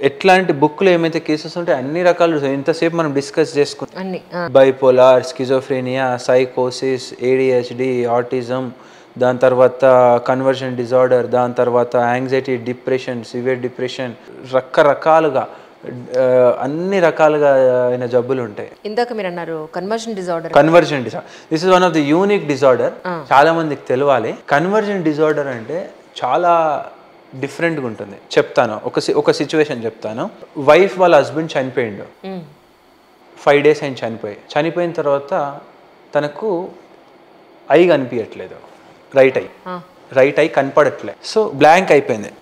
ఎట్లాంటి బుక్లో ఏమైతే కేసెస్ ఉంటాయి అన్ని రకాలు ఇంతసేపు మనం డిస్కస్ చేసుకుంటాం. అన్ని బైపోలార్, స్కిజోఫ్రేనియా, సైకోసిస్, ఏడిహెచ్డి, ఆటిజం, దాని తర్వాత కన్వర్షన్ డిజార్డర్, దాని తర్వాత యాంగ్జైటీ, డిప్రెషన్, సివియర్ డిప్రెషన్, రకరకాలుగా అన్ని రకాలుగా అయిన జబ్బులు ఉంటాయి. ఇందాక మీరు అన్నారు conversion disorder. This is one of the unique disorder. చాలా మందికి తెలియాలి. కన్వర్షన్ డిజార్డర్ అంటే చాలా డిఫరెంట్గా ఉంటుంది. చెప్తాను, ఒక సిచ్యువేషన్ చెప్తాను. వైఫ్ వాళ్ళ హస్బెండ్ చనిపోయిండు, 5 days ఆయన చనిపోయిన తర్వాత తనకు ఐ కనిపించట్లేదు, రైట్ ఐ కనపడట్లేదు. సో బ్లాంక్ అయిపోయింది,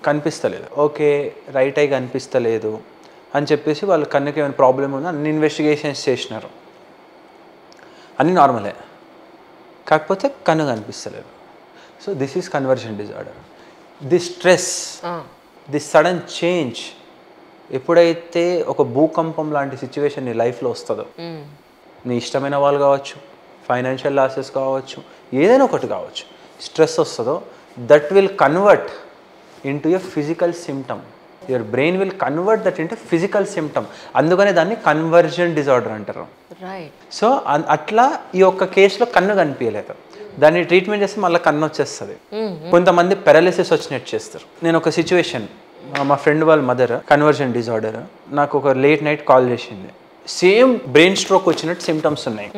కనిపిస్తలేదు. ఓకే, రైట్ ఐ కనిపిస్తలేదు అని చెప్పేసి వాళ్ళ కన్నుకి ఏమైనా ప్రాబ్లం ఉందో అన్ని ఇన్వెస్టిగేషన్స్ చేసినారు, అన్నీ నార్మలే, కాకపోతే కన్ను కనిపిస్తలేదు. So this is conversion disorder. This stress, this sudden change ఎప్పుడైతే ఒక భూకంపం లాంటి సిచ్యువేషన్ నీ లైఫ్లో వస్తుందో, నీ ఇష్టమైన వాళ్ళు కావచ్చు, ఫైనాన్షియల్ లాసెస్ కావచ్చు, ఏదైనా ఒకటి కావచ్చు, స్ట్రెస్ వస్తుందో that will convert into a physical symptom. Your brain will convert that into physical symptom. అందుకనే దాన్ని కన్వర్జన్ డిజార్డర్ అంటారు. సో అట్లా ఈ ఒక్క కేసులో కన్ను కనిపించలేదు, దాన్ని ట్రీట్మెంట్ చేస్తే మళ్ళీ కన్ను వచ్చేస్తుంది. కొంతమంది పారాలిసిస్ వచ్చినట్టు చేస్తారు. నేను ఒక సిచ్యువేషన్, మా ఫ్రెండ్ వాళ్ళ మదర్ కన్వర్జన్ డిజార్డర్, నాకు ఒక లేట్ నైట్ కాల్ చేసింది. సేమ్ బ్రెయిన్ స్ట్రోక్ వచ్చినట్టు సిమ్టమ్స్ ఉన్నాయి,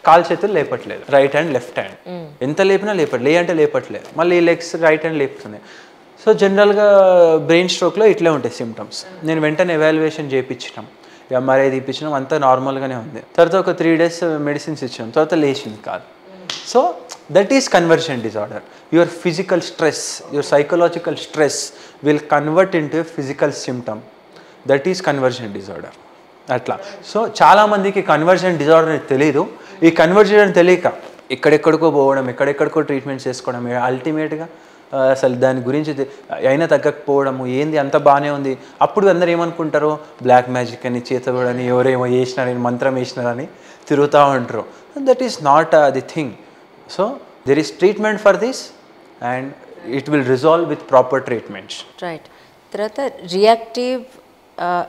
కాలు చేతులు లేపట్లేదు, రైట్ హ్యాండ్ లెఫ్ట్ హ్యాండ్, ఎంత లేపినా అంటే లేపట్లేదు, మళ్ళీ లెగ్స్ రైట్ హ్యాండ్ లేపుతుంది. సో జనరల్గా బ్రెయిన్ స్ట్రోక్లో ఇట్లే ఉంటాయి సిమ్టమ్స్. నేను వెంటనే ఎవాల్యుయేషన్ చేయించినాం, ఎంఆర్ఐ తీపించినాం, అంతా నార్మల్గానే ఉంది. తర్వాత ఒక 3 days మెడిసిన్స్ ఇచ్చినాం, తర్వాత లేచింది కాదు. So that is conversion disorder. Your physical stress, your psychological stress will convert in to physical symptom. That is conversion disorder. అట్లా. సో చాలామందికి కన్వర్షన్ డిజార్డర్ అని తెలియదు. ఈ కన్వర్జన్ తెలియక ఎక్కడెక్కడికో పోవడం, ఎక్కడెక్కడికో ట్రీట్మెంట్స్ చేసుకోవడం, అల్టిమేట్గా అసలు దాని గురించి అయినా తగ్గకపోవడము, ఏంది అంత బాగానే ఉంది. అప్పుడు అందరు ఏమనుకుంటారు, బ్లాక్ మ్యాజిక్ అని, చేతబడని, ఎవరేమో వేసినారని, మంత్రం వేసినారని తిరుగుతూ ఉంటారు. That is not the thing. So there is treatment for this and it will resolve with proper treatments. Right. తర్వాత రియాక్టివ్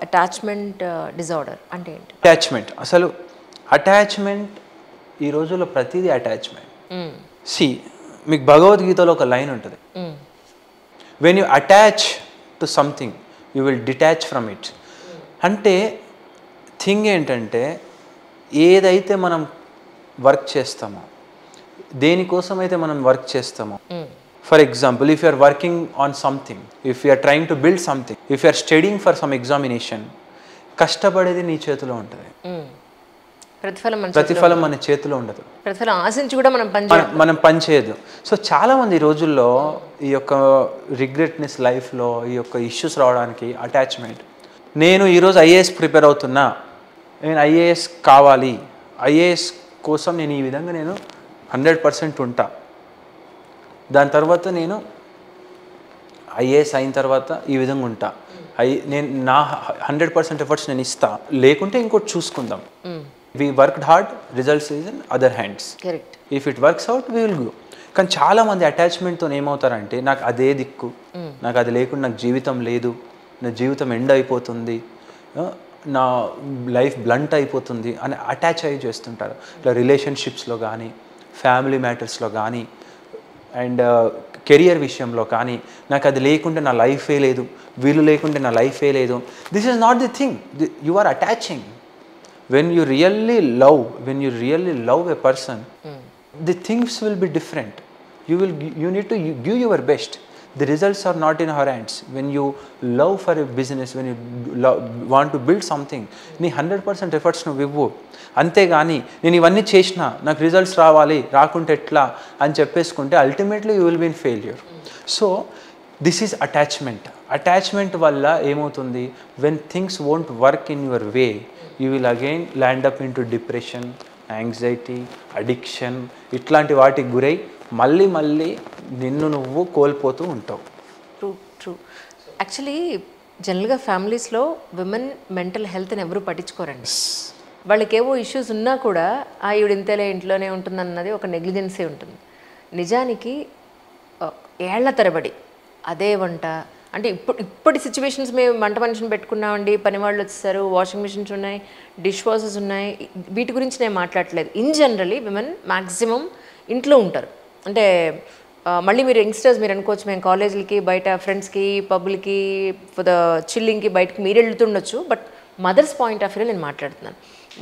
అటాచ్మెంట్ డిజార్డర్ అంటే ఏంటి? అటాచ్మెంట్, అసలు అటాచ్మెంట్ ఈ రోజుల్లో ప్రతిదీ అటాచ్మెంట్. మీకు భగవద్గీతలో ఒక లైన్ ఉంటుంది, when you attach to something you will detach from it. అంటే థింగ్ ఏంటంటే, ఏదైతే మనం వర్క్ చేస్తామో, దేనికోసమైతే మనం వర్క్ చేస్తామో, for example if you are working on something, if you are trying to build something, if you are studying for some examination, కష్టపడేది నీ చేతిలో ఉంటుంది, ప్రతిఫలం మన చేతిలో ఉండదు, ప్రతిఫలం ఆశించి కూడా మనం పనిచేయదు. సో చాలామంది ఈ రోజుల్లో ఈ యొక్క రిగ్రెట్నెస్ లైఫ్లో ఈ యొక్క ఇష్యూస్ రావడానికి అటాచ్మెంట్. నేను ఈరోజు ఐఏఎస్ ప్రిపేర్ అవుతున్నా, నేను ఐఏఎస్ కావాలి, ఐఏఎస్ కోసం నేను ఈ విధంగా నేను 100% ఉంటా, దాని తర్వాత నేను ఐఏఎస్ అయిన తర్వాత ఈ విధంగా ఉంటా, నేను నా 100% ఎఫర్ట్స్ నేను ఇస్తా, లేకుంటే ఇంకోటి చూసుకుందాం. We worked hard, results is in other hands. Correct. If it works out, we will go. కానీ చాలామంది అటాచ్మెంట్తో ఏమవుతారంటే, నాకు అదే దిక్కు, నాకు అది లేకుండా నాకు జీవితం లేదు, నా జీవితం ఎండ్ అయిపోతుంది, నా లైఫ్ బ్లంట్ అయిపోతుంది అని అటాచ్ అయ్యి చేస్తుంటారు. ఇట్లా రిలేషన్షిప్స్లో కానీ, ఫ్యామిలీ మ్యాటర్స్లో కానీ, అండ్ కెరియర్ విషయంలో కానీ, నాకు అది లేకుంటే నా లైఫే లేదు, వీళ్ళు లేకుంటే నా లైఫే లేదు. This is not the thing. You are attaching. When you really love a person, the things will be different. You need to give your best. The results are not in our hands. When you love for a business, when you want to build something, నీ 100% efforts నువ్వు ఇవ్వు. అంతేగాని నేను ఇవన్నీ చేసినా నాకు results రావాలి, రాకుంటే ఎట్లా అని చెప్పేసుకుంటే ultimately you will be in failure. So this is attachment. Attachment వల్ల ఏమవుతుంది, when things won't work in your way, you will again land up into depression, anxiety, addiction, ఇట్లాంటి వాటికి గురై మళ్ళీ నిన్ను నువ్వు కోల్పోతూ ఉంటావు. ట్రూ. యాక్చువల్లీ జనరల్గా ఫ్యామిలీస్లో విమెన్ మెంటల్ హెల్త్ని ఎవరు పట్టించుకోరండి. వాళ్ళకేవో ఇష్యూస్ ఉన్నా కూడా ఈవిడ ఇంతేలే ఇంట్లోనే ఉంటుందన్నది ఒక నెగ్లిజెన్సీ ఉంటుంది. నిజానికి ఏళ్ల తరబడి అదే వంట, అంటే ఇప్పటి సిచ్యువేషన్స్ మేము వంట మనిషిని పెట్టుకున్నామండి, పని వాళ్ళు వచ్చేసారు, వాషింగ్ మిషన్స్ ఉన్నాయి, డిష్ వాషర్స్ ఉన్నాయి, వీటి గురించి నేను మాట్లాడట్లేదు. ఇన్ జనరలీ విమెన్ మ్యాక్సిమం ఇంట్లో ఉంటారు. అంటే మళ్ళీ మీరు యంగ్స్టర్స్ మీరు అనుకోవచ్చు మేము కాలేజీలకి బయట ఫ్రెండ్స్కి పబ్లకి ఫర్ ద చిల్లింగ్కి బయటకి మీరు వెళ్తుండొచ్చు, but mother's point of view నేను మాట్లాడుతున్నాను.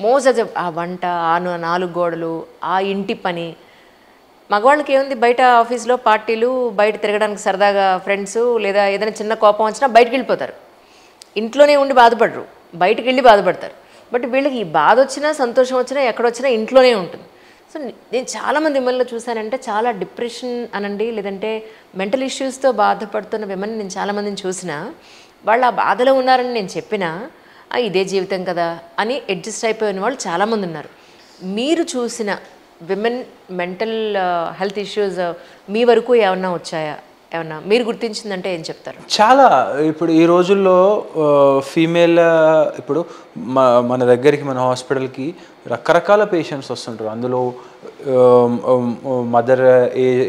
మోస్ట్ ఆ వంట, ఆ 4 గోడలు, ఆ ఇంటి పని. మగవాళ్ళకి ఏముంది, బయట ఆఫీస్లో పార్టీలు, బయట తిరగడానికి సరదాగా ఫ్రెండ్స్, లేదా ఏదైనా చిన్న కోపం వచ్చినా బయటకు వెళ్ళిపోతారు. ఇంట్లోనే ఉండి బాధపడరు, బయటకు వెళ్ళి బాధపడతారు. బట్ వీళ్ళకి ఈ బాధ వచ్చినా సంతోషం వచ్చినా ఎక్కడొచ్చినా ఇంట్లోనే ఉంటుంది. సో నేను చాలామంది విమెన్లో చూశానంటే చాలా డిప్రెషన్ అనండి, లేదంటే మెంటల్ ఇష్యూస్తో బాధపడుతున్న విమెన్ నేను చాలామందిని చూసినా, వాళ్ళు ఆ బాధలో ఉన్నారని నేను చెప్పినా ఇదే జీవితం కదా అని అడ్జస్ట్ అయిపోయిన వాళ్ళు చాలామంది ఉన్నారు. మీరు చూసిన విమెన్ మెంటల్ హెల్త్ ఇష్యూస్ మీ వరకు ఏమన్నా వచ్చాయా? ఏమన్నా మీరు గుర్తించిందంటే ఏం చెప్తారు? చాలా. ఇప్పుడు ఈ రోజుల్లో ఫీమేల్ ఇప్పుడు మన దగ్గరికి మన హాస్పిటల్కి రకరకాల పేషెంట్స్ వస్తుంటారు. అందులో మదర్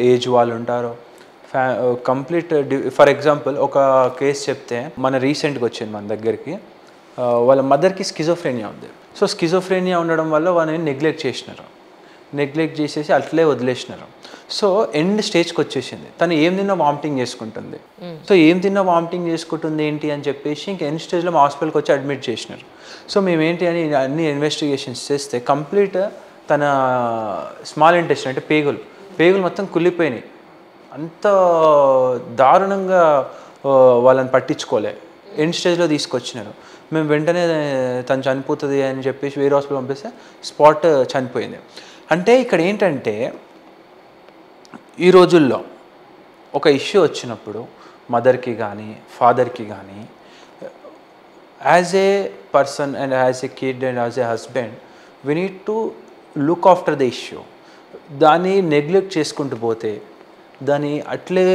ఏజ్ వాళ్ళు ఉంటారు, కంప్లీట్. ఫర్ ఎగ్జాంపుల్ ఒక కేసు చెప్తే మన రీసెంట్గా వచ్చింది మన దగ్గరికి. వాళ్ళ మదర్కి స్కిజోఫ్రేనియా ఉంది. సో స్కిజోఫ్రేనియా ఉండడం వల్ల వాళ్ళని నెగ్లెక్ట్ చేసేసి అట్లే వదిలేసినారు. సో ఎండ్ స్టేజ్కి వచ్చేసింది. తను ఏం తిన్నా వామిటింగ్ చేసుకుంటుంది. సో ఏం తిన్నా వామిటింగ్ చేసుకుంటుంది ఏంటి అని చెప్పేసి ఇంక ఎండ్ స్టేజ్లో మా హాస్పిటల్కి వచ్చి అడ్మిట్ చేసినారు. సో మేమేంటి అని అన్ని ఇన్వెస్టిగేషన్స్ చేస్తే కంప్లీట్ తన స్మాల్ ఇంటెస్టైన్ అంటే పేగులు మొత్తం కుళ్ళిపోయినాయి. అంత దారుణంగా వాళ్ళని పట్టించుకోలే, ఎండ్ స్టేజ్లో తీసుకొచ్చినారు. మేము వెంటనే తను చనిపోతుంది అని చెప్పేసి వేరే హాస్పిటల్ పంపిస్తే స్పాట్ చనిపోయింది. అంటే ఇక్కడ ఏంటంటే ఈ రోజుల్లో ఒక ఇష్యూ వచ్చినప్పుడు మదర్కి కానీ ఫాదర్కి కానీ as a person and as a kid and as a husband we need to look after the issue. దాన్ని నెగ్లెక్ట్ చేసుకుంటూ పోతే దాని అట్లే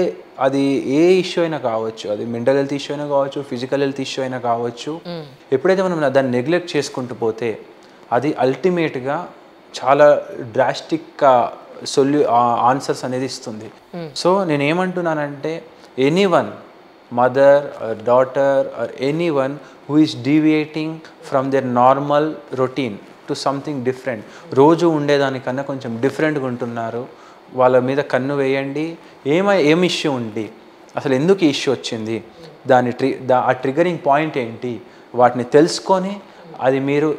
అది ఏ ఇష్యూ అయినా కావచ్చు, అది మెంటల్ హెల్త్ ఇష్యూ అయినా కావచ్చు, ఫిజికల్ హెల్త్ ఇష్యూ అయినా కావచ్చు. ఎప్పుడైతే మనం దాన్ని నెగ్లెక్ట్ చేసుకుంటూ పోతే అది అల్టిమేట్గా చాలా డ్రాస్టిక్ ఆన్సర్స్ అనేది ఇస్తుంది. సో నేనేమంటున్నానంటే anyone, mother or daughter or anyone who is deviating from there normal routine to something different, రోజు ఉండేదానికన్నా కొంచెం డిఫరెంట్గా ఉంటున్నారు, వాళ్ళ మీద కన్ను వేయండి. ఏం ఇష్యూ ఉంది, అసలు ఎందుకు ఈ ఇష్యూ వచ్చింది, ఆ ట్రిగరింగ్ పాయింట్ ఏంటి, వాటిని తెలుసుకొని అది మీరు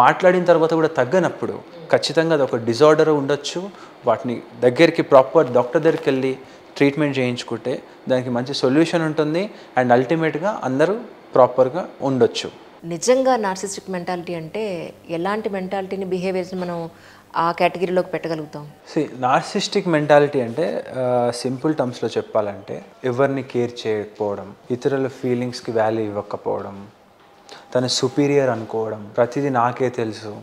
మాట్లాడిన తర్వాత కూడా తగ్గనప్పుడు ఖచ్చితంగా అది ఒక డిజార్డర్ ఉండొచ్చు. వాటిని దగ్గరికి ప్రాపర్ డాక్టర్ దగ్గరికి వెళ్ళి ట్రీట్మెంట్ చేయించుకుంటే దానికి మంచి సొల్యూషన్ ఉంటుంది అండ్ అల్టిమేట్గా అందరూ ప్రాపర్గా ఉండొచ్చు. నిజంగా నార్సిస్టిక్ మెంటాలిటీ అంటే ఎలాంటి మెంటాలిటీని, బిహేవియర్స్ని మనం ఆ కేటగిరీలోకి పెట్టగలుగుతాం? నార్సిస్టిక్ మెంటాలిటీ అంటే సింపుల్ టర్మ్స్లో చెప్పాలంటే ఎవరిని కేర్ చేయకపోవడం, ఇతరుల ఫీలింగ్స్కి వాల్యూ ఇవ్వకపోవడం, తన సుపీరియర్ అనుకోవడం, ప్రతిదీ నాకే తెలుసు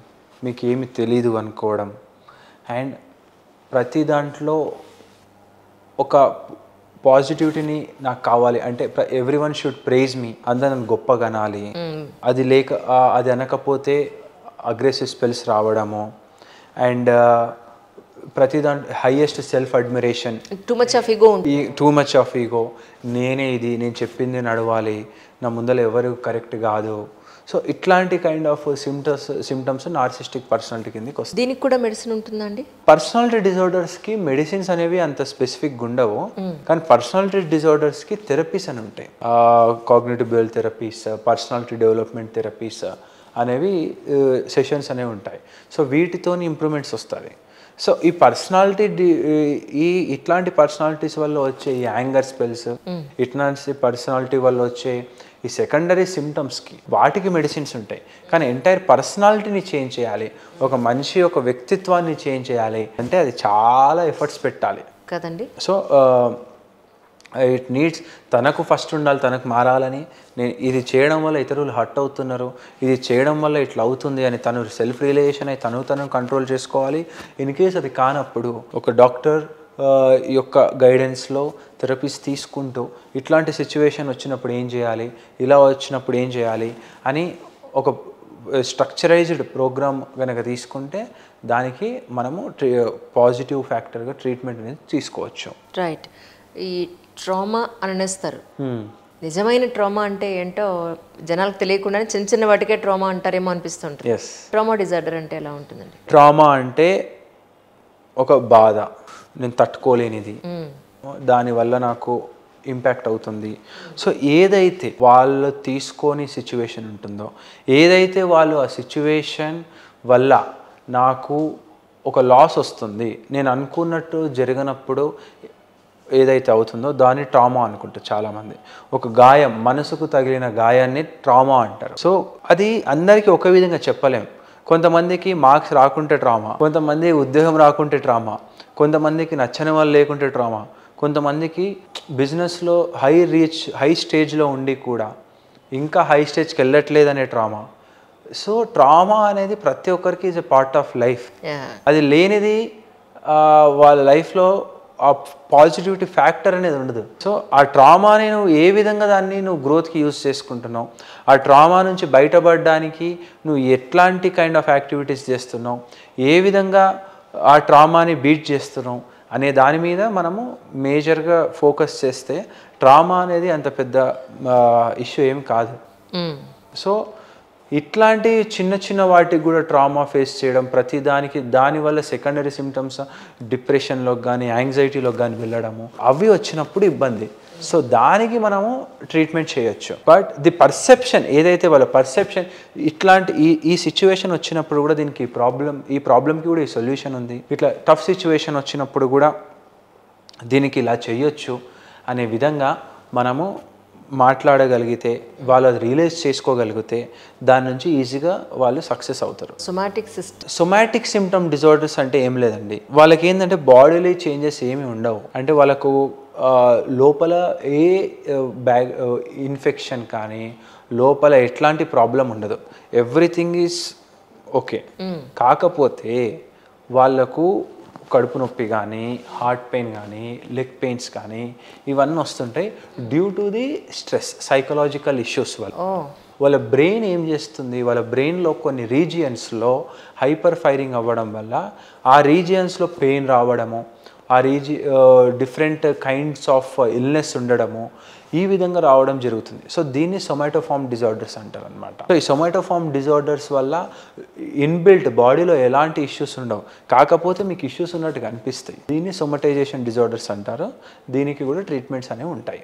మీకు ఏమి తెలీదు అనుకోవడం, అండ్ ప్రతి దాంట్లో ఒక పాజిటివిటీని నాకు కావాలి అంటే ఎవ్రీవన్ షుడ్ ప్రైజ్ మీ, అందరూ నన్ను గొప్పగా అనాలి, అది అనకపోతే అగ్రెసివ్ స్పెల్స్ రావడము, అండ్ ప్రతి దాంట్లో highest self admiration, too much of ego, నేను చెప్పింది నడవాలి, నా ముందర ఎవరు కరెక్ట్ కాదు. సో ఇట్లాంటి kind of symptoms narcissistic personality కిందకి వస్తుంది. దీనికి కూడా మెడిసిన్ ఉంటుందండి? పర్సనాలిటీ డిజార్డర్స్కి మెడిసిన్స్ అనేవి అంత స్పెసిఫిక్గా ఉండవు, కానీ పర్సనాలిటీ డిజార్డర్స్కి థెరపీస్ అని ఉంటాయి. Cognitive behavioural therapies, personality development therapies అనేవి సెషన్స్ అనేవి ఉంటాయి. సో వీటితోని ఇంప్రూవ్మెంట్స్ వస్తాయి. సో ఈ ఇట్లాంటి పర్సనాలిటీస్ వల్ల వచ్చే ఈ యాంగర్ స్పెల్స్, ఇట్లాంటి పర్సనాలిటీ వల్ల వచ్చే ఈ సెకండరీ సిమ్టమ్స్కి వాటికి మెడిసిన్స్ ఉంటాయి. కానీ ఎంటైర్ పర్సనాలిటీని చేంజ్ చేయాలి, ఒక మనిషి యొక్క వ్యక్తిత్వాన్ని చేంజ్ చేయాలి అంటే అది చాలా ఎఫర్ట్స్ పెట్టాలి కదండి. సో ఇట్ నీడ్స్ తనకు ఫస్ట్ ఉండాలి, తనకు మారాలని, నేను ఇది చేయడం వల్ల ఇతరులు హర్ట్ అవుతున్నారు, ఇది చేయడం వల్ల ఇట్లా అవుతుంది అని తను సెల్ఫ్ రియలైజేషన్ అయి తను కంట్రోల్ చేసుకోవాలి. ఇన్ కేస్ అది కానప్పుడు ఒక డాక్టర్ యొక్క గైడెన్స్లో థెరపీస్ తీసుకుంటూ ఇట్లాంటి సిచ్యువేషన్ వచ్చినప్పుడు ఏం చేయాలి, ఇలా వచ్చినప్పుడు ఏం చేయాలి అని ఒక స్ట్రక్చరైజ్డ్ ప్రోగ్రామ్ కనుక తీసుకుంటే దానికి మనము పాజిటివ్ ఫ్యాక్టర్గా ట్రీట్మెంట్ అనేది తీసుకోవచ్చు. రైట్. ఈ ట్రామా అని అనేస్తారు, నిజమైన ట్రామా అంటే ఏంటో జనాలకు తెలియకుండానే చిన్న చిన్న వాటికే ట్రామా అంటారేమో అనిపిస్తుంటుంది. ఎస్. ట్రామా డిజార్డర్ అంటే ఎలా ఉంటుందండి? ట్రామా అంటే ఒక బాధ, నేను తట్టుకోలేనిది, దానివల్ల నాకు ఇంపాక్ట్ అవుతుంది. సో ఏదైతే వాళ్ళు తీసుకొని సిచ్యువేషన్ ఉంటుందో, ఏదైతే వాళ్ళు ఆ సిచ్యువేషన్ వల్ల నాకు ఒక లాస్ వస్తుంది, నేను అనుకున్నట్టు జరగనప్పుడు ఏదైతే అవుతుందో దాన్ని ట్రామా అనుకుంటారు చాలామంది. ఒక గాయం, మనసుకు తగిలిన గాయాన్ని ట్రామా అంటారు. సో అది అందరికీ ఒక విధంగా చెప్పలేం. కొంతమందికి మార్క్స్ రాకుంటే ట్రామా, కొంతమంది ఉద్యోగం రాకుంటే ట్రామా, కొంతమందికి నచ్చని వాళ్ళు లేకుంటే ట్రామా, కొంతమందికి బిజినెస్లో హై స్టేజ్లో ఉండి కూడా ఇంకా హై స్టేజ్కి వెళ్ళట్లేదనే ట్రామా. సో ట్రామా అనేది ప్రతి ఒక్కరికి is a part of life. అది లేనిది వాళ్ళ లైఫ్లో ఆ పాజిటివిటీ ఫ్యాక్టర్ అనేది ఉండదు. సో ఆ ట్రామాని నువ్వు ఏ విధంగా దాన్ని నువ్వు గ్రోత్కి యూజ్ చేసుకుంటున్నావు, ఆ ట్రామా నుంచి బయటపడడానికి నువ్వు ఎట్లాంటి కైండ్ ఆఫ్ యాక్టివిటీస్ చేస్తున్నావు, ఏ విధంగా ఆ ట్రామాని బీట్ చేస్తున్నావు అనే దాని మీద మనము మేజర్గా ఫోకస్ చేస్తే ట్రామా అనేది అంత పెద్ద ఇష్యూ ఏం కాదు. సో ఇట్లాంటి చిన్న చిన్న వాటికి కూడా ట్రామా ఫేస్ చేయడం, ప్రతి దానివల్ల సెకండరీ సిమ్టమ్స్ డిప్రెషన్లోకి కానీ యాంగ్జైటీలోకి కానీ వెళ్ళడము, అవి వచ్చినప్పుడు ఇబ్బంది. సో దానికి మనము ట్రీట్మెంట్ చేయొచ్చు. బట్ ది పర్సెప్షన్ ఏదైతే వాళ్ళ పర్సెప్షన్ ఇట్లాంటి ఈ సిచ్యువేషన్ వచ్చినప్పుడు కూడా దీనికి ఈ ప్రాబ్లంకి కూడా ఈ సొల్యూషన్ ఉంది, ఇట్లా టఫ్ సిచ్యువేషన్ వచ్చినప్పుడు కూడా దీనికి ఇలా చేయొచ్చు అనే విధంగా మనము మాట్లాడగలిగితే, వాళ్ళు అది రియలైజ్ చేసుకోగలిగితే దాని నుంచి ఈజీగా వాళ్ళు సక్సెస్ అవుతారు. సొమాటిక్ సిమ్టమ్ డిజార్డర్స్ అంటే ఏం లేదండి, వాళ్ళకి ఏంటంటే బాడీలో చేంజెస్ ఏమి ఉండవు. అంటే వాళ్ళకు లోపల ఏ ఇన్ఫెక్షన్ కానీ లోపల ఎట్లాంటి ప్రాబ్లం ఉండదు, ఎవ్రీథింగ్ ఈజ్ ఓకే. కాకపోతే వాళ్ళకు కడుపు నొప్పి కానీ, హార్ట్ పెయిన్ కానీ, లెగ్ పెయిన్స్ కానీ ఇవన్నీ వస్తుంటాయి due to the stress, psychological issues వల్ల. వాళ్ళ బ్రెయిన్ ఏం చేస్తుంది, వాళ్ళ బ్రెయిన్లో కొన్ని రీజియన్స్లో హైపర్ ఫైరింగ్ అవ్వడం వల్ల ఆ రీజియన్స్లో పెయిన్ రావడము, ఆ డిఫరెంట్ కైండ్స్ ఆఫ్ ఇల్నెస్ ఉండడము, ఈ విధంగా రావడం జరుగుతుంది. సో దీన్ని సొమాటోఫార్మ్ డిజార్డర్స్ అంటారు అనమాట. సో ఈ సొమాటోఫార్మ్ డిజార్డర్స్ వల్ల ఇన్బిల్ట్ బాడీలో ఎలాంటి ఇష్యూస్ ఉండవు, కాకపోతే మీకు ఇష్యూస్ ఉన్నట్టుగా అనిపిస్తాయి. దీన్ని సొమటైజేషన్ డిజార్డర్స్ అంటారు. దీనికి కూడా ట్రీట్మెంట్స్ అనేవి ఉంటాయి.